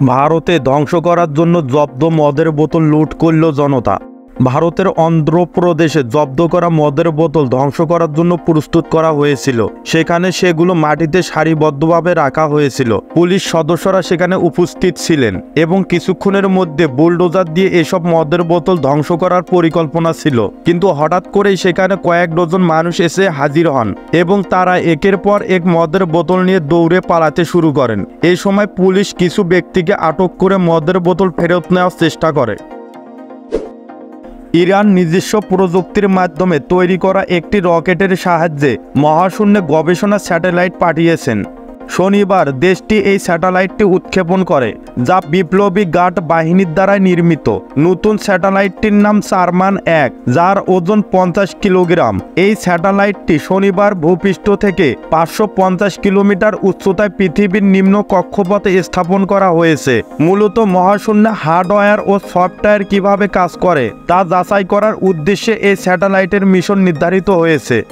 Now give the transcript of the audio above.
ভারতে ধ্বংস করার জন্য জব্দ মদের বোতল লুট করল জনতা। ভারতের অন্ধ্রপ্রদেশে জব্দ করা মদের বোতল ধ্বংস করার জন্য প্রস্তুত করা হয়েছিল। সেখানে সেগুলো মাটিতে সারিবদ্ধভাবে রাখা হয়েছিল। পুলিশ সদস্যরা সেখানে উপস্থিত ছিলেন এবং কিছুক্ষণের মধ্যে বুলডোজার দিয়ে এসব মদের বোতল ধ্বংস করার পরিকল্পনা ছিল। কিন্তু হঠাৎ করেই সেখানে কয়েক ডজন মানুষ এসে হাজির হন এবং তারা একের পর এক মদের বোতল নিয়ে দৌড়ে পালাতে শুরু করেন। এই সময় পুলিশ কিছু ব্যক্তিকে আটক করে মদের বোতল ফেরত নেওয়ার চেষ্টা করে। ইরান নিজস্ব প্রযুক্তির মাধ্যমে তৈরি করা একটি রকেটের সাহায্যে মহাশূন্যে গবেষণা স্যাটেলাইট পাঠিয়েছেন। শনিবার দেশটি এই স্যাটেলাইটটি উৎক্ষেপণ করে, যা বিপ্লবী গার্ড বাহিনীর দ্বারা নির্মিত। নতুন স্যাটেলাইটটির নাম চারমান-1, যার ওজন 50 কিলোগ্রাম। এই স্যাটেলাইটটি শনিবার ভূপৃষ্ঠ থেকে 550 কিলোমিটার উচ্চতায় পৃথিবীর নিম্ন কক্ষপথে স্থাপন করা হয়েছে। মূলত মহাশূন্যে হার্ডওয়্যার ও সফটওয়্যার কিভাবে কাজ করে তা যাচাই করার উদ্দেশ্যে এই স্যাটেলাইটের মিশন নির্ধারিত হয়েছে।